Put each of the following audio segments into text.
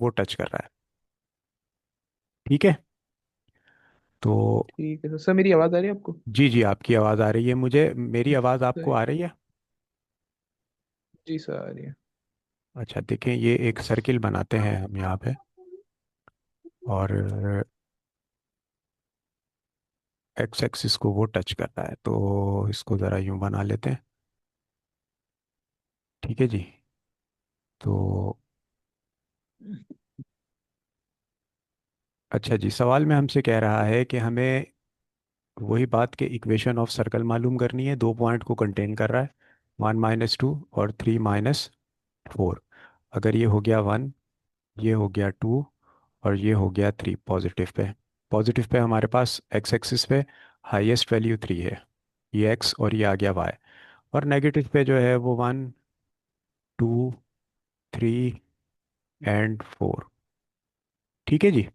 वो टच कर रहा है। ठीक है। तो ठीक है सर। सर मेरी आवाज़ आ रही है आपको? जी जी, आपकी आवाज़ आ रही है मुझे, मेरी आवाज़ आपको सही। आ रही है? जी सर आ रही है। अच्छा, देखें, ये एक सर्किल बनाते हैं हम यहाँ पे, और एक्स एक्सिस को वो टच कर रहा है, तो इसको ज़रा यूं बना लेते हैं। ठीक है जी। तो अच्छा जी, सवाल में हमसे कह रहा है कि हमें वही बात के इक्वेशन ऑफ सर्कल मालूम करनी है, दो पॉइंट को कंटेन कर रहा है, 1 - 2 और 3 - 4। अगर ये हो गया 1, ये हो गया 2, और ये हो गया 3 पॉजिटिव पे। पॉजिटिव पे हमारे पास एक्स एक्सिस पे हाईएस्ट वैल्यू 3 है, ये एक्स और ये आ गया वाई। और नेगेटिव पे जो है वो 1, 2, 3 एंड 4। ठीक है जी।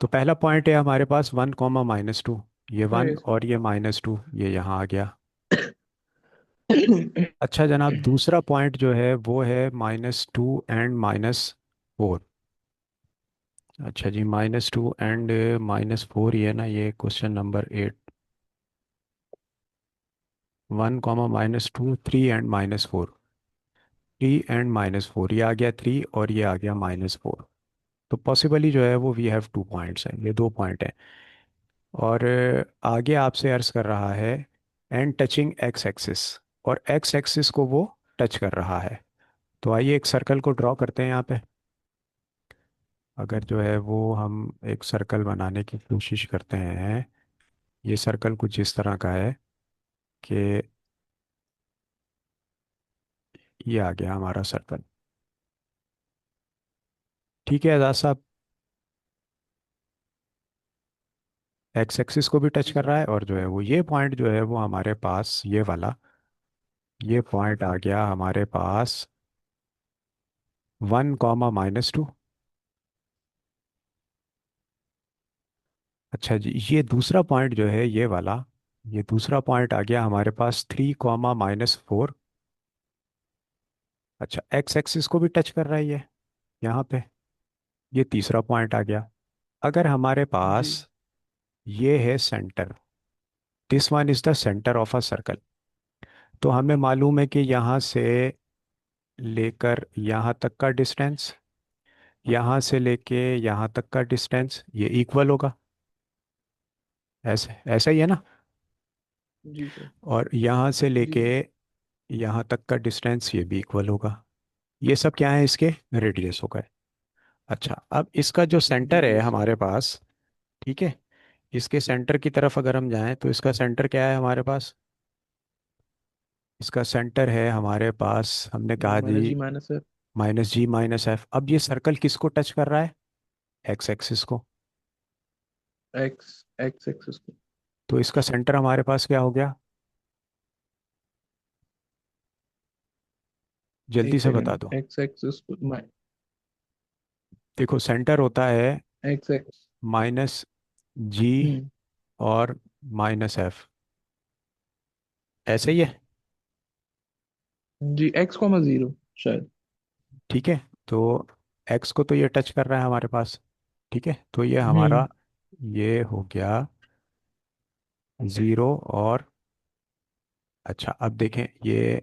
तो पहला पॉइंट है हमारे पास 1, - -2, ये सही 1 है सर। और ये -2, ये यहाँ आ गया। अच्छा जनाब, दूसरा पॉइंट जो है वो है -2 एंड -4। अच्छा जी, -2 एंड -4, ये ना, ये क्वेश्चन नंबर 8। 1, -2, 3 एंड -4, 3 एंड -4, ये आ गया 3 और ये आ गया -4। तो पॉसिबली जो है वो वी हैव 2 पॉइंट्स हैं, ये दो पॉइंट हैं। और आगे आपसे अर्ज कर रहा है एंड टचिंग एक्स एक्सिस, और एक्स एक्सिस को वो टच कर रहा है। तो आइए एक सर्कल को ड्रॉ करते हैं यहाँ पे। अगर जो है वो हम एक सर्कल बनाने की कोशिश करते हैं, ये सर्कल कुछ इस तरह का है कि ये आ गया हमारा सर्कल। ठीक है आजाद साहब, एक्स एक्सिस को भी टच जी कर सर। रहा है, और जो है वो ये पॉइंट जो है वो हमारे पास ये वाला, ये पॉइंट आ गया हमारे पास 1, - -2। अच्छा जी, ये दूसरा पॉइंट जो है ये वाला, ये दूसरा पॉइंट आ गया हमारे पास 3, - -4। अच्छा, एक्स एक्सिस को भी टच कर रहा है ये यहाँ पे, ये तीसरा पॉइंट आ गया। अगर हमारे जी पास ये है centre, this one is the centre of a circle, तो हमें मालूम है कि यहाँ से लेकर यहाँ तक का डिस्टेंस, यहाँ से लेके यहाँ तक का डिस्टेंस, ये इक्वल होगा। ऐसे ऐसा ही है ना। जी सर। और यहाँ से जी लेके सर। यहाँ तक का डिस्टेंस ये भी इक्वल होगा। ये सब क्या है, इसके रेडियस हो गए। अच्छा, अब इसका जो सेंटर है रेडियस। हमारे पास, ठीक है, इसके सेंटर की तरफ अगर हम जाएं तो इसका सेंटर क्या है हमारे पास? इसका सेंटर है हमारे पास, हमने कहा जी, -G - F। -G - F। अब ये सर्कल किसको टच कर रहा है? एक्स एक्सिस को। एक्स एक्स एक्सिस को। तो इसका सेंटर हमारे पास क्या हो गया? जल्दी एक से बता सेकेंड। दो। एक्स एक्सिस को देखो, सेंटर होता है एक्स एक्स। -G हम्म। और -F, ऐसे ही है। जी X, 0 शायद। ठीक है। तो एक्स को तो ये टच कर रहा है हमारे पास, ठीक है, तो ये हम्म। हमारा, ये हो गया 0 और, अच्छा अब देखें ये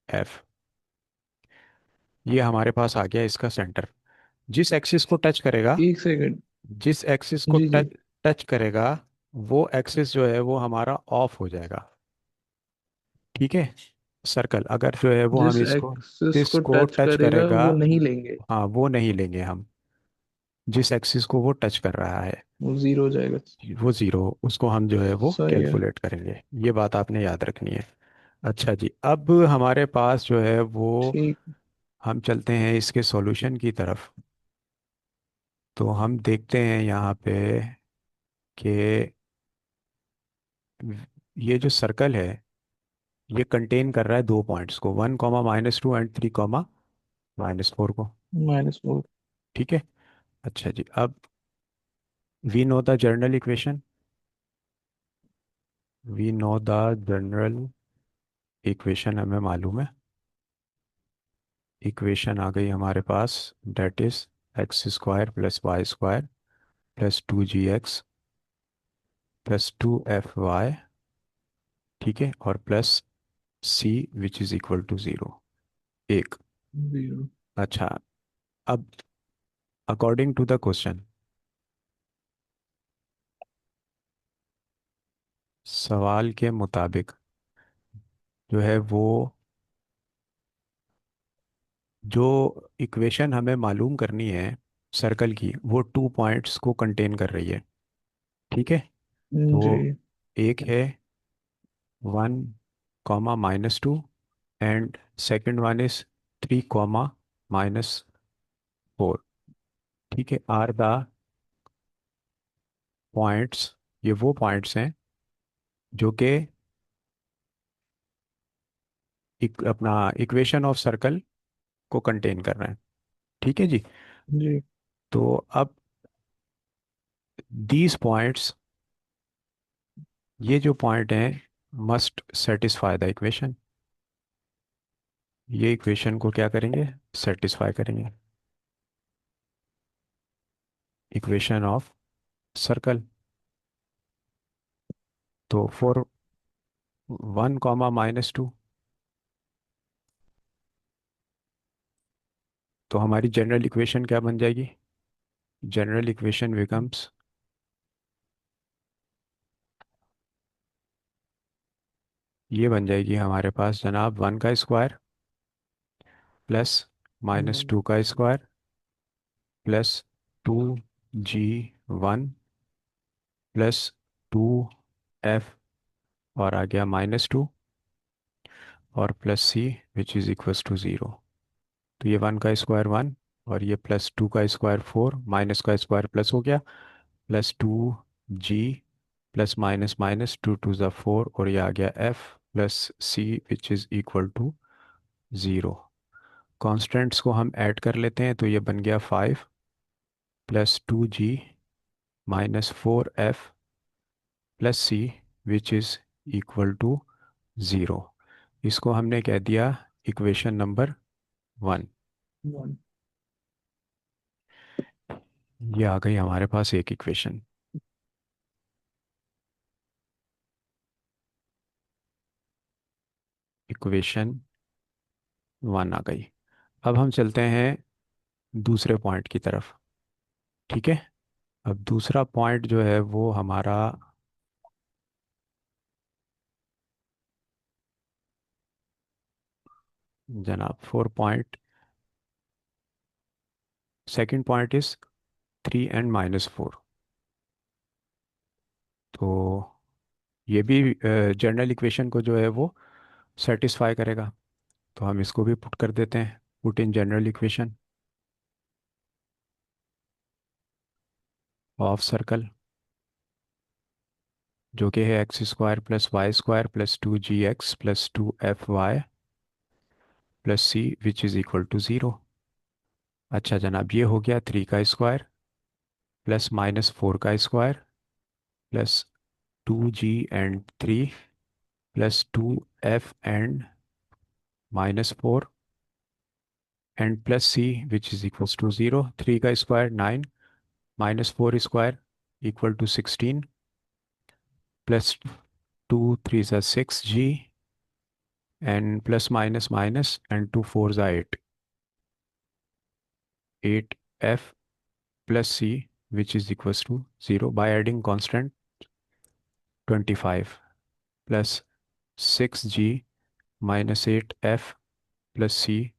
एफ, ये हमारे पास आ गया इसका सेंटर। जिस एक्सिस को टच करेगा, एक सेकेंड। जिस एक्सिस को जी जी। टच टच करेगा, वो एक्सिस जो है वो हमारा ऑफ हो जाएगा। ठीक है। सर्कल अगर जो है वो हम जिस इसको, एक्सिस को जिसको टच टच करेगा करेगा, वो नहीं लेंगे। हाँ वो नहीं लेंगे हम, जिस एक्सिस को वो टच कर रहा है वो 0 हो जाएगा। वो जीरो, उसको हम जो है वो सही है। कैलकुलेट करेंगे। ये बात आपने याद रखनी है। अच्छा जी, अब हमारे पास जो है वो, ठीक। हम चलते हैं इसके सॉल्यूशन की तरफ। तो हम देखते हैं यहाँ पे कि ये जो सर्कल है ये कंटेन कर रहा है दो पॉइंट्स को, 1, - -2 एंड 3, - -4 को। -4। ठीक है। अच्छा जी, अब we know the general equation, we know the general equation, हमें मालूम है। इक्वेशन आ गई हमारे पास, date is x² + y² +2gx +2fy, ठीक है, और plus C which is equal to 0, एक। 0। अच्छा, अब अकॉर्डिंग टू द क्वेश्चन, सवाल के मुताबिक जो है वो, जो इक्वेशन हमें मालूम करनी है सर्कल की, वो 2 पॉइंट्स को कंटेन कर रही है, ठीक है। तो जी। एक है 1, -2, एंड सेकंड वन इज 3, -4, ठीक है। आर द पॉइंट्स, ये वो पॉइंट्स हैं जो कि अपना इक्वेशन ऑफ सर्कल को कंटेन कर रहे हैं, ठीक है जी। जी। तो अब दीज पॉइंट्स, ये जो पॉइंट हैं, मस्ट सेटिस्फाई द इक्वेशन, ये इक्वेशन को क्या करेंगे, सेटिस्फाई करेंगे, इक्वेशन ऑफ सर्कल। तो फॉर 1, -2, तो हमारी जनरल इक्वेशन क्या बन जाएगी, जनरल इक्वेशन बिकम्स, ये बन जाएगी हमारे पास जनाब 1 का स्क्वायर प्लस हम्म, -2 का स्क्वायर +2g1 +2f, और आ गया -2, और plus C which is equals to 0। तो ये 1 का स्क्वायर 1, और ये +2 का स्क्वायर 4, माइनस का स्क्वायर प्लस हो गया, +2g प्लस माइनस माइनस 2 × 4, और ये आ गया f plus C which is equal to 0। Constants को हम ऐड कर लेते हैं, तो ये बन गया 5 + 2g -4f plus C which is equal to 0। इसको हमने कह दिया इक्वेशन नंबर 1। 1। ये आ गई हमारे पास एक इक्वेशन, इक्वेशन 1 आ गई। अब हम चलते हैं दूसरे पॉइंट की तरफ, ठीक है। अब दूसरा पॉइंट जो है वो हमारा जनाब 4 point, second point is 3 and -4। तो ये भी जनरल इक्वेशन को जो है वो सेटिस्फाई करेगा, तो हम इसको भी पुट कर देते हैं, put in general equation of circle, जो कि है x² + y² +2gx +2fy plus C which is equal to 0। अच्छा जनाब, ये हो गया 3 का स्क्वायर प्लस -4 का square plus 2g and 3 +2f and -4 and plus C which is equals to 0। 3 का square 9, -4 square equal to 16, +2 3 × 6g, and plus minus minus and 2 4 × 8, 8f plus C which is equals to 0 by adding constant 25, +6g -8f plus C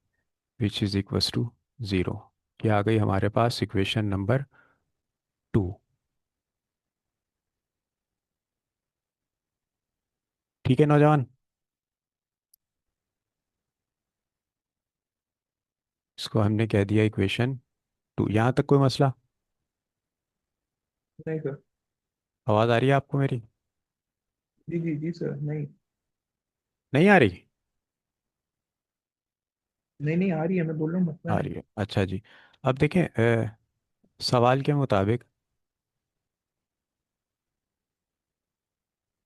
which is equals to 0। ये आ गई हमारे पास equation number 2, ठीक है नौजवान। इसको हमने कह दिया इक्वेशन 2। यहाँ तक कोई मसला, नहीं सर। आवाज़ आ रही है आपको मेरी, जी जी जी सर, नहीं। नहीं आ रही, नहीं नहीं, आ रही है, मैं बोल रहा हूँ, मसला आ नहीं। रही है, अच्छा जी। अब देखें, सवाल के मुताबिक,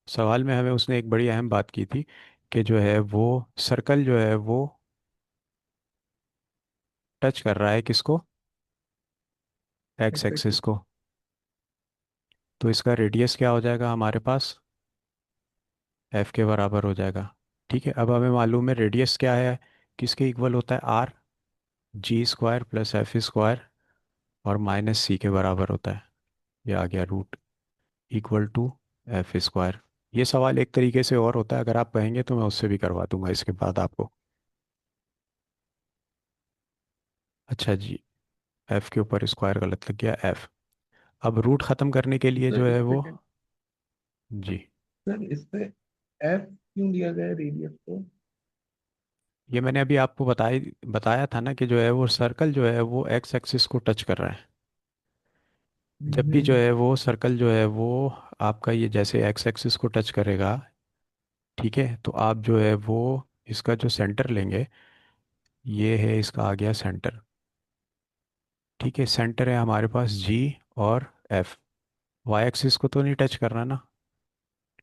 सवाल में हमें उसने एक बड़ी अहम बात की थी कि जो है वो सर्कल जो है वो टच कर रहा है किसको, एक्स एक्स एक्सिस एक्सिस। को। तो इसका रेडियस क्या हो जाएगा हमारे पास, एफ के बराबर हो जाएगा। ठीक है, अब हमें मालूम है रेडियस क्या है, किसके इक्वल होता है, R G square plus F square और माइनस सी के बराबर होता है। ये आ गया root equal to F square. ये सवाल एक तरीके से और होता है, अगर आप कहेंगे तो मैं उससे भी करवा दूंगा इसके बाद आपको। अच्छा जी, एफ के ऊपर स्क्वायर गलत लग गया, एफ। अब रूट ख़त्म करने के लिए सर जो इस है पे वो, क्या, जी, सर इस पे एफ क्यों लिया गया रेडियस को? ये मैंने अभी आपको बताया था ना कि जो है वो सर्कल जो है वो एक्स एक्सिस को टच कर रहा है। जब भी जो हम्म। है वो सर्कल जो है वो आपका ये जैसे एक्स एक्सिस को टच करेगा, ठीक है, तो आप जो है वो इसका जो सेंटर लेंगे, ये है इसका आ गया सेंटर। ठीक है, सेंटर है हमारे पास जी और एफ। वाई एक्सिस को तो नहीं टच करना ना।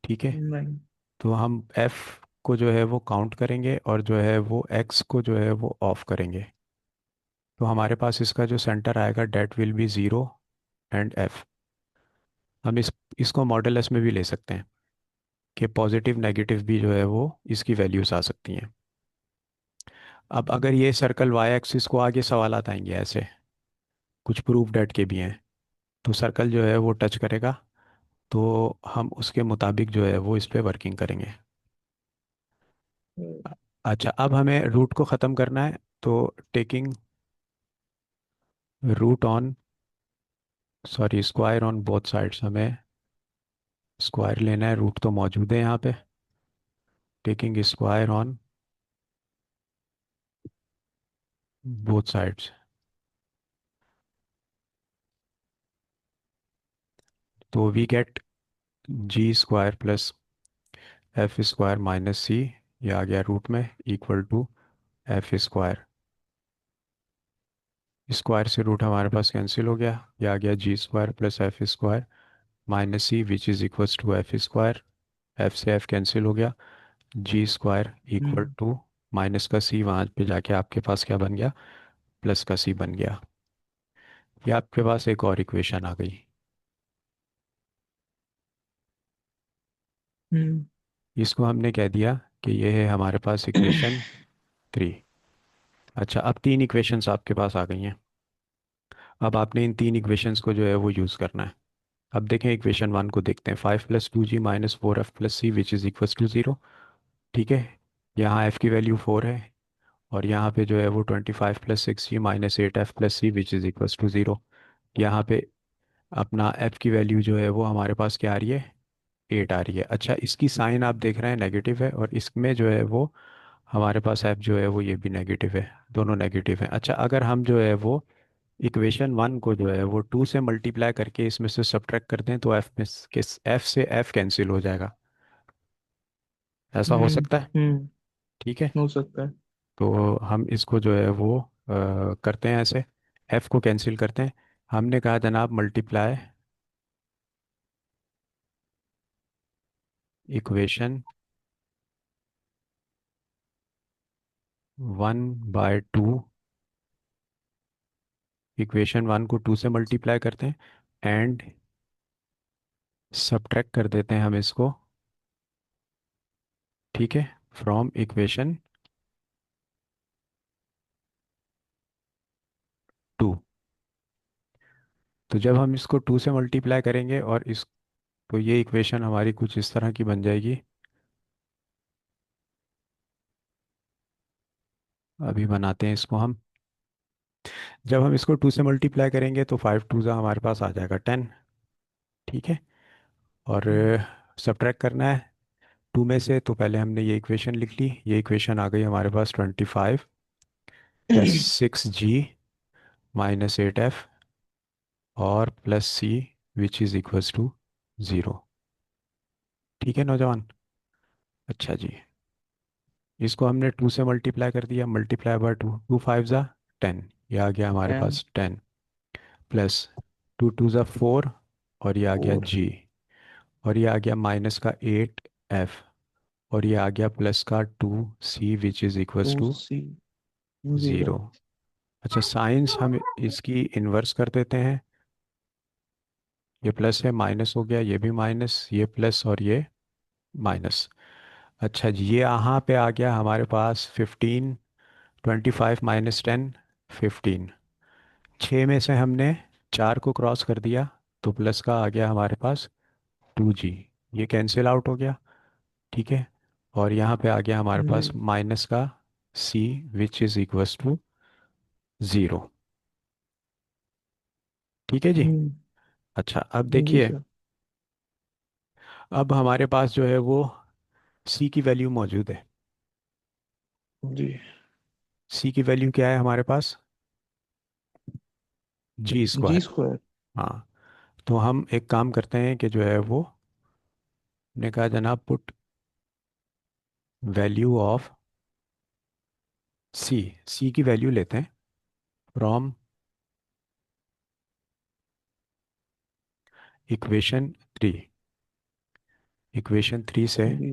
ठीक है, नहीं। तो हम एफ को जो है वो काउंट करेंगे और जो है वो एक्स को जो है वो ऑफ करेंगे। तो हमारे पास इसका जो सेंटर आएगा that will be zero and F. हम इसको मॉडुलस में भी ले सकते हैं कि पॉजिटिव नेगेटिव भी जो है वो इसकी वैल्यूज आ सकती हैं। अब अगर ये सर्कल वाई एक्सिस को आगे सवाल आएंगे ऐसे, कुछ प्रूफ डेट के भी हैं, तो सर्कल जो है वो टच करेगा, तो हम उसके मुताबिक जो है वो इस पे वर्किंग करेंगे। हम्म। अ- अच्छा, अब हमें रूट को ख़त्म करना है, तो taking root on, sorry square on both sides, हमें स्क्वायर लेना है, रूट तो मौजूद है यहाँ पे। Taking square on both sides, तो we get G square plus F square minus C, ये आ गया रूट में, equal to F square. Square से रूट हमारे पास कैंसिल हो गया, ये आ गया G square plus F square minus C which is equals to F square. F से एफ कैंसिल हो गया, G square equal hmm. Two minus का सी, वहाँ पे जाके आपके पास क्या बन गया, प्लस का सी बन गया। ये आपके पास एक और इक्वेशन आ गई। हम्म। इसको हमने कह दिया कि ये है हमारे पास इक्वेशन 3। अच्छा, अब तीन इक्वेशंस आपके पास आ गई हैं। अब आपने इन तीन इक्वेशंस को जो है वो यूज़ करना है। अब देखें, इक्वेशन 1 को देखते हैं, 5 + 2g minus 4f + c which is equals to 0। ठीक है, यहाँ f की वैल्यू 4 है, और यहाँ पे जो है वो 25 + 6g minus 8f + c which is equals to 0। यहाँ पे अपना f की वैल्यू जो है वो हमारे पास क्या आ रही है, 8 आ रही है। अच्छा, इसकी साइन आप देख रहे हैं नेगेटिव है, और इसमें जो है वो हमारे पास f जो है वो ये भी नेगेटिव है, दोनों नेगेटिव हैं। अच्छा, अगर हम जो है वो इक्वेशन 1 को जो है वो 2 से मल्टीप्लाई करके इसमें से सब्ट्रैक्ट करते हैं, तो f में f से f कैंसिल हो जाएगा। ऐसा हो हम्म। सकता है। हम्म। ठीक है, हो सकता है। तो हम इसको जो है वो करते हैं ऐसे, f को कैंसिल करते हैं। हमने कहा जनाब मल्टीप्लाई इक्वेशन 1/2, इक्वेशन 1 को 2 से मल्टीप्लाई करते हैं एंड सब्ट्रैक्ट कर देते हैं हम इसको, ठीक है, फ्रॉम इक्वेशन 2। तो जब हम इसको 2 से मल्टीप्लाई करेंगे और इस, तो ये इक्वेशन हमारी कुछ इस तरह की बन जाएगी। अभी बनाते हैं इसको हम। जब हम इसको 2 से मल्टीप्लाई करेंगे तो 5 × 2 हमारे पास आ जाएगा 10। ठीक है, और हम्म। सब्ट्रैक्ट करना है 2 में से, तो पहले हमने ये इक्वेशन लिख ली, ये इक्वेशन आ गई हमारे पास 25 + 6g माइनस 8f और plus C which is equals to 0। ठीक है नौजवान। अच्छा जी, इसको हमने 2 से मल्टीप्लाई कर दिया, मल्टीप्लाई बाय 2, 2 × 5 = 10, ये आ गया हमारे एन पास 10, प्लस 2 × 2 = 4, और ये आ गया फोर जी, और ये आ गया माइनस का 8f, और ये आ गया प्लस का 2c which is two equals to C 0। 0। अच्छा, साइंस हम इसकी इन्वर्स कर देते हैं, ये प्लस है, माइनस हो गया, ये भी माइनस, ये प्लस और ये माइनस। अच्छा जी, ये यहाँ पे आ गया हमारे पास 15, 25 - 10, 15। 6 में से हमने 4 को क्रॉस कर दिया, तो प्लस का आ गया हमारे पास 2G। ये कैंसिल आउट हो गया, ठीक है। और यहाँ पे आ गया हमारे जी। पास माइनस का C, which is equals to 0। ठीक है जी। हम्म। अच्छा अब जी देखिए, सर। अब हमारे पास जो है वो C की वैल्यू मौजूद है। जी। C की वैल्यू क्या है हमारे पास? जी जी स्क्वायर। स्क्वायर। हाँ, तो हम एक काम करते हैं कि जो है वो, ने कहा जनाब पुट वैल्यू ऑफ सी, सी की वैल्यू लेते हैं फ्रॉम इक्वेशन 3, इक्वेशन 3 से, जी।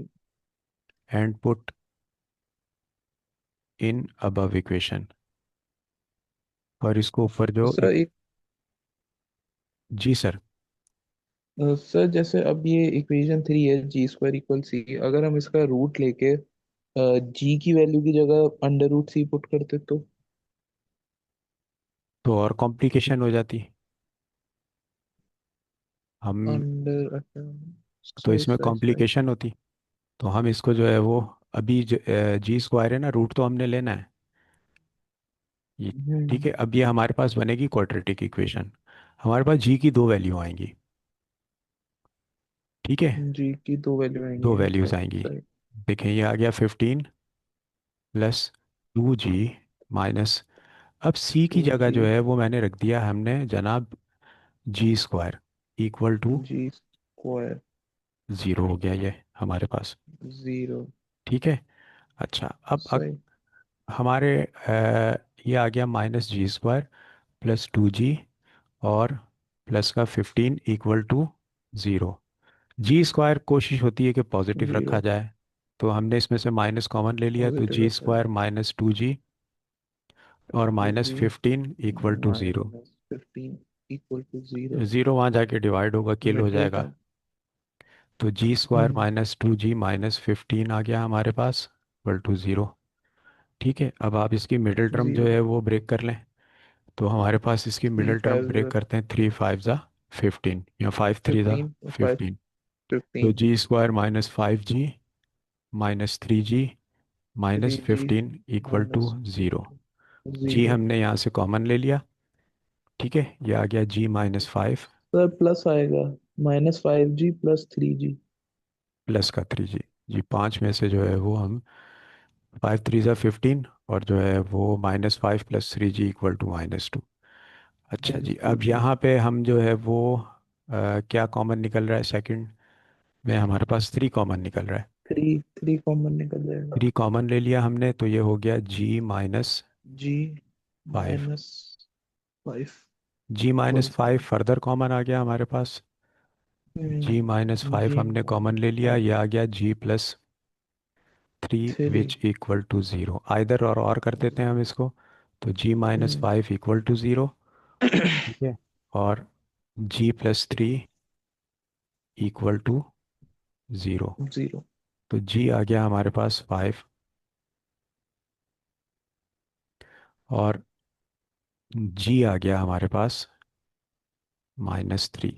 And put in above equation. और इसको ऊपर तो जो सर एक, जी सर। सर जैसे अब ये इक्वेशन 3 है, जी स्क्वायर इक्वल सी, अगर हम इसका रूट लेके जी की वैल्यू की जगह अंडर रूट सी पुट करते तो। तो और कॉम्प्लिकेशन हो जाती हम, अंडर, अच्छा। तो सही इसमें सही सही। कॉम्प्लिकेशन होती। तो हम इसको जो है वो, अभी जी स्क्वायर है ना, रूट तो हमने लेना है ये, ठीक हम्म। है। अब ये हमारे पास बनेगी क्वाड्रेटिक इक्वेशन। हमारे पास जी की 2 वैल्यू आएंगी, ठीक है। जी की दो वैल्यू आएंगी, दो अच्छा। वैल्यूज आएंगी। सही। देखें, ये आ गया 15 + 2G माइनस, अब सी की टू जगह जी। जो है वो मैंने रख दिया हमने जनाब G square equal to G square. 0 हो गया ये हमारे पास, जीरो। ठीक है। अच्छा अब सही। हमारे ये आ गया -G² + 2G, और प्लस का 15 = 0। जी स्क्वायर कोशिश होती है कि पॉजिटिव रखा जीरो। जाए, तो हमने इसमें से माइनस कॉमन ले लिया, तो पॉजिटिव जी रखा है। स्क्वायर -2G और two minus G fifteen equal to zero. -15 equal to zero. Zero वहाँ जाके डिवाइड होगा, किल हो मिडिल जाएगा। टर्म। तो G² हम्म। -2G -15 आ गया हमारे पास इक्वल टू 0, ठीक है। अब आप इसकी मिडिल टर्म जो जीरो। है वो ब्रेक कर लें, तो हमारे पास इसकी three middle term five break करते हैं, 3 × 5 = 15 या 5 × 3 = 15 फाइव 15। तो 15। G² -5G -3G three G -15 equal to minus 0। G zero. हमने यहाँ से कॉमन ले लिया, ठीक है। ये आ गया G -5 सर प्लस आएगा, -5 जी प्लस 3 जी। प्लस का 3G। जी 5 में से जो है वो हम 5 × 3 = 15, और जो है वो -5 + 3G इक्वल टू -2। अच्छा जी, -2 अब जी। यहाँ पे हम जो है वो क्या कॉमन निकल रहा है, सेकंड में हमारे पास 3 कॉमन निकल रहा है। थ्री थ्री कॉमन निकल जाएगा। 3 कॉमन ले लिया हमने, तो ये हो गया जी G-5। -5 equal G-5 further common आ गया हमारे पास। G-5 जी हमने कॉमन ले लिया, ये आ गया G + 3 three. Which equal to 0। Either और कर देते हैं हम इसको, तो G-5 इक्वल टू 0, ठीक है। और G + 3 इक्वल टू 0। जीरो। तो G आ गया हमारे पास 5, और G आ गया हमारे पास -3।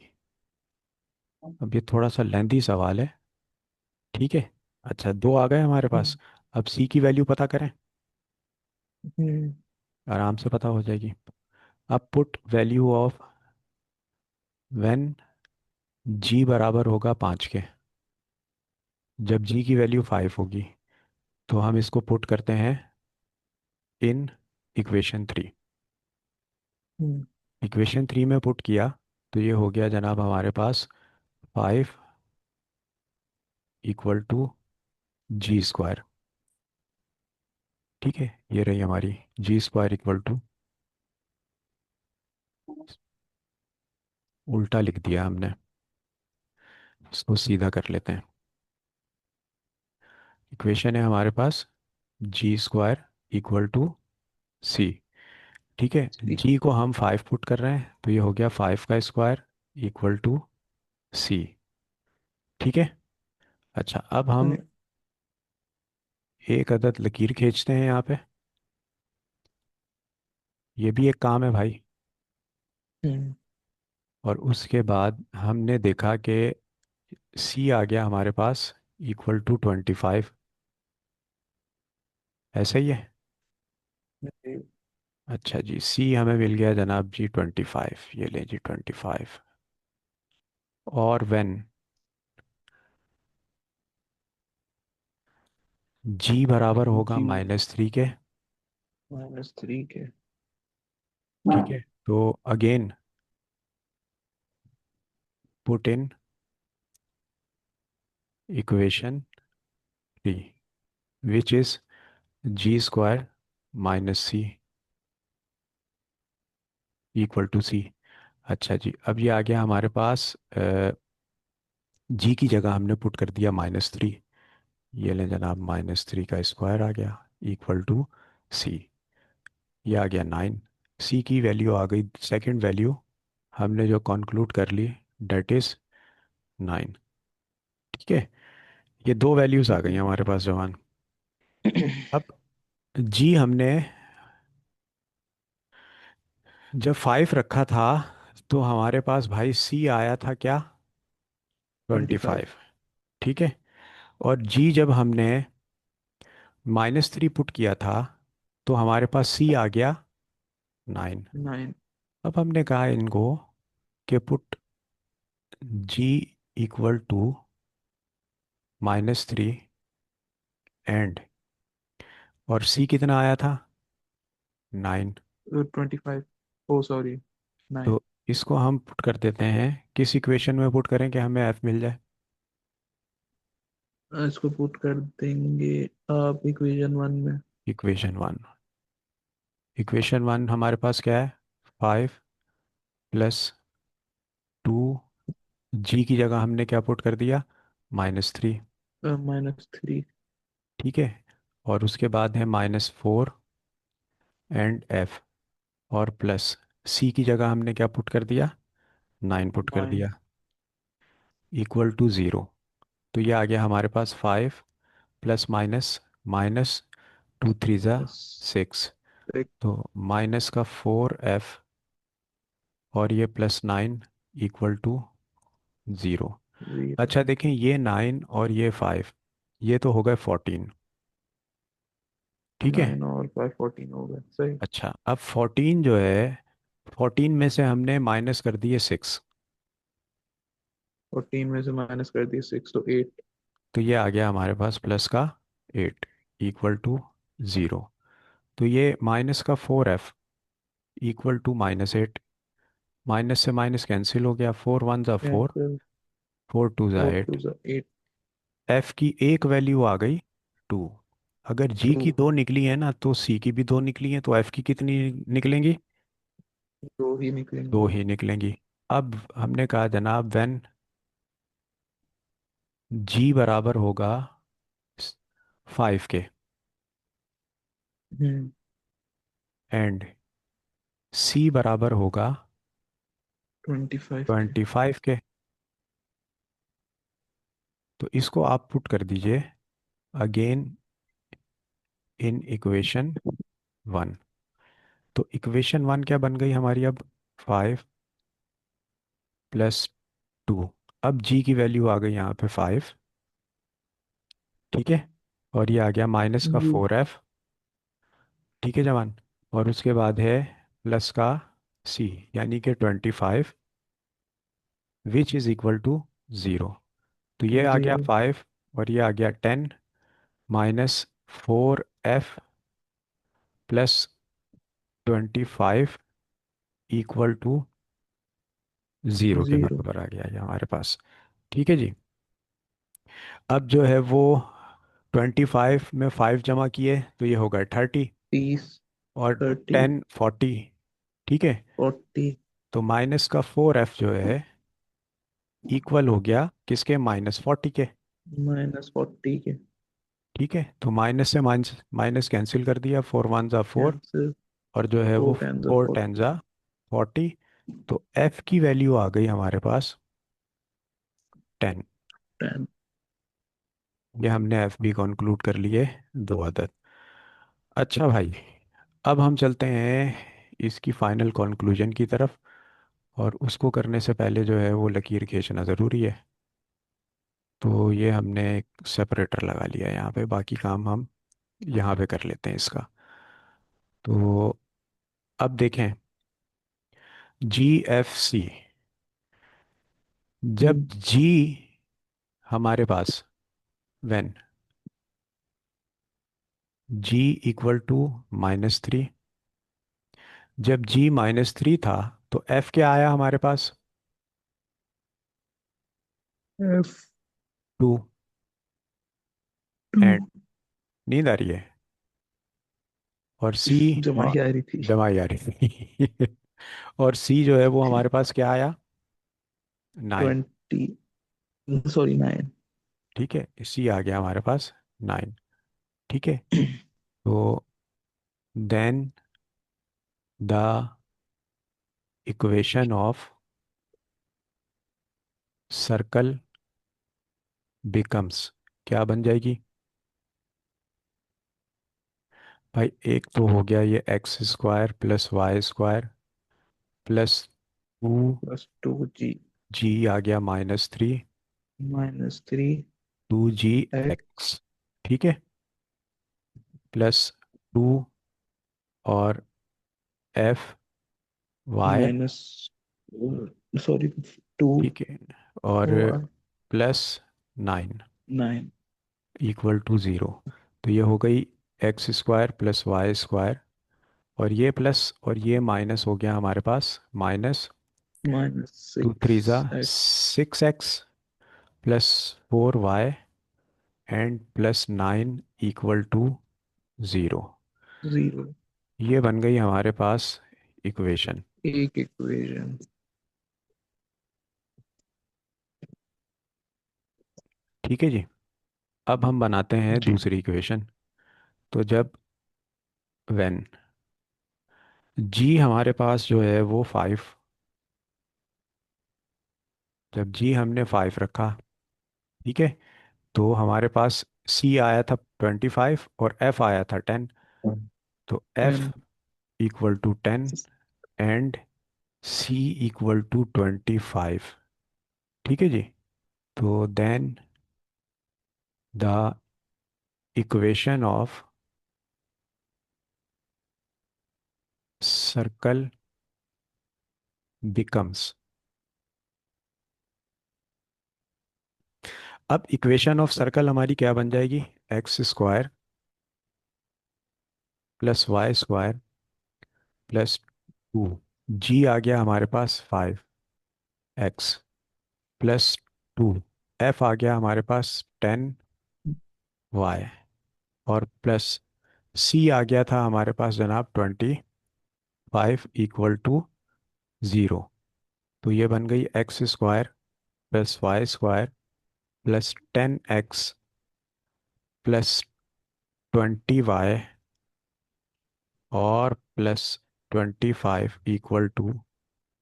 अब ये थोड़ा सा लेंथी सवाल है, ठीक है। अच्छा, 2 आ गए हमारे पास। अब C की वैल्यू पता करें, आराम से पता हो जाएगी। अब put value of when G बराबर होगा 5 के, जब G की वैल्यू 5 होगी, तो हम इसको पुट करते हैं इन इक्वेशन 3। इक्वेशन 3 में पुट किया, तो ये हो गया जनाब हमारे पास 5 इक्वल टू G², ठीक है। ये रही हमारी G² इक्वल टू, उल्टा लिख दिया हमने, इसको सीधा कर लेते हैं। इक्वेशन है हमारे पास G² इक्वल टू C, ठीक है। सी। G को हम 5 पुट कर रहे हैं, तो ये हो गया 5 का स्क्वायर इक्वल टू सी। ठीक है। अच्छा, अब हम हम्म। एक अदद लकीर खींचते हैं यहाँ पे। ये भी एक काम है भाई। हम्म। और उसके बाद हमने देखा कि सी आ गया हमारे पास इक्वल टू 25। ऐसा ही है। अच्छा जी, सी हमें मिल गया जनाब जी 25। ये लें जी 25। और व्हेन जी बराबर होगा जी -3 के। -3 के। ठीक है। तो again put in equation 3 which is G square -c equal to C. अच्छा जी, अब ये आ गया हमारे पास। जी की जगह हमने पुट कर दिया -3। ये लें जनाब, -3 का स्क्वायर आ गया इक्वल टू सी। ये आ गया 9। सी की वैल्यू आ गई, सेकंड वैल्यू हमने जो कंक्लूड कर ली, डेट इज 9। ठीक है। ये दो वैल्यूज़ आ गई हैं जी। हमारे पास जवान। अब जी हमने जब 5 रखा था तो हमारे पास भाई सी आया था क्या, 25। 25। ठीक है। और जी जब हमने -3 पुट किया था तो हमारे पास सी आ गया 9। 9। अब हमने कहा इनको कि put G equal to -3 and, और सी कितना आया था, 9। 25। Oh sorry, 9। तो इसको हम पुट कर देते हैं, किस इक्वेशन में पुट करें कि हमें एफ मिल जाए। इसको पुट कर देंगे आप इक्वेशन 1 में। इक्वेशन 1। इक्वेशन 1 हमारे पास क्या है, 5 + 2। जी की जगह हमने क्या पुट कर दिया, -3। -3। ठीक है। और उसके बाद है -4 एंड एफ, और प्लस सी की जगह हमने क्या पुट कर दिया, 9 पुट कर 9 दिया इक्वल टू 0। तो ये आ गया हमारे पास 5 प्लस माइनस माइनस, 2 3 ज़ा +6। 6। तो माइनस का 4f और ये +9 इक्वल टू 0। 0। अच्छा देखें, ये 9 और ये 5, ये तो हो गए 14। ठीक है। 9 और 5 14 हो गए, सही। अच्छा, अब 14 जो है, 14 में से हमने माइनस कर दिए 6। 14 में से माइनस कर दिए 6 तो 8। तो ये आ गया हमारे पास प्लस का 8 इक्वल टू 0। तो ये माइनस का 4f इक्वल टू -8। माइनस से माइनस कैंसिल हो गया, 4 1 ज़ा 4, कैंसिल। 4 2 ज़ा 4 2 8। ज़ा 8। एफ की एक वैल्यू आ गई 2। अगर जी 2। की दो निकली है ना तो सी की भी दो निकली है, तो एफ की कितनी निकलेंगी, 2 ही दो निकलेंगे। ही निकलेंगी। अब हमने कहा जनाब, व्हेन जी बराबर होगा 5 के हम्म। एंड सी बराबर होगा 25 के। 25 के, तो इसको आप पुट कर दीजिए अगेन इन इक्वेशन 1। तो इक्वेशन 1 क्या बन गई हमारी अब, 5 + 2। अब जी की वैल्यू आ गई यहाँ पे 5। ठीक है। और ये आ गया माइनस का जी। 4f। ठीक है जवान। और उसके बाद है प्लस का सी, यानी कि 25 विच इज़ इक्वल टू 0। तो ये आ गया 0। 5 और ये आ गया 10 -4f +25 इक्वल टू 0 के 0। बराबर आ गया ये हमारे पास। ठीक है जी। अब जो है वो 25 में 5 जमा किए तो ये होगा 30, 30। और 30। 10 40। ठीक है। 40। तो माइनस का 4f जो है इक्वल हो गया किसके, -40 के। -40 के। ठीक है। तो माइनस से माइनस माइनस कैंसिल कर दिया, 4 1 ज़ा 4, कैंसिल। और जो है वो 4 10 4 10 40। ज़ा 40। तो एफ की वैल्यू आ गई हमारे पास 10। 10। ये हमने एफ भी कंक्लूड कर लिए, दो अदद। अच्छा भाई, अब हम चलते हैं इसकी फाइनल कंक्लूजन की तरफ। और उसको करने से पहले जो है वो लकीर खींचना ज़रूरी है। तो ये हमने एक सेपरेटर लगा लिया है यहाँ पे, बाकी काम हम यहाँ पे कर लेते हैं इसका। तो अब देखें, जी एफ सी, जब जी हमारे पास, व्हेन जी इक्वल टू -3, जब जी -3 था तो एफ क्या आया हमारे पास? F2। टू। एंड नींद आ रही है? और सी, जमाई आ रही थी। जमा आ रही थी। और सी जो है वो हमारे पास क्या आया? 9। 20, सॉरी 9। ठीक है, सी आ गया हमारे पास 9। ठीक है। तो then the equation of circle becomes, क्या बन जाएगी भाई? एक तो हो गया ये x² plus y² plus +2g जी आ गया -3, -3 2g x एक्स। ठीक है, प्लस 2 और एफ वाई। माइनस, सॉरी, 2 ठीक है, और और प्लस 9 9। Equal to zero. तो ये हो गई x² प्लस y²। और ये प्लस और ये माइनस हो गया हमारे पास माइनस। टू थ्री ज़ा -6x 6x plus 4y and plus 9 equal to zero. 0। ये बन गई हमारे पास इक्वेशन। एक इक्वेशन। ठीक है जी। अब हम बनाते हैं जी। दूसरी इक्वेशन। तो जब व्हेन जी हमारे पास जो है वो 5, जब जी हमने 5 रखा, ठीक है, तो हमारे पास सी आया था 25 और एफ आया था 10। तो F 10। Equal to 10 and C equal to 25। ठीक है जी। तो then the equation of circle becomes, अब इक्वेशन ऑफ सर्कल हमारी क्या बन जाएगी? x² प्लस y² प्लस 2, जी आ गया हमारे पास 5x प्लस 2, एफ आ गया हमारे पास 10y और प्लस सी आ गया था हमारे पास जनाब 25 इक्वल टू ज़ीरो। तो ये बन गई x² plus y² plus 10x plus 20y और प्लस 25 इक्वल टू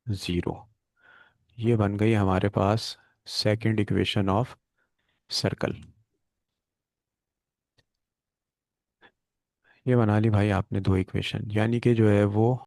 ज़ीरो। ये बन गई हमारे पास सेकंड इक्वेशन ऑफ सर्कल। ये बना ली भाई आपने दो इक्वेशन, यानी कि जो है वो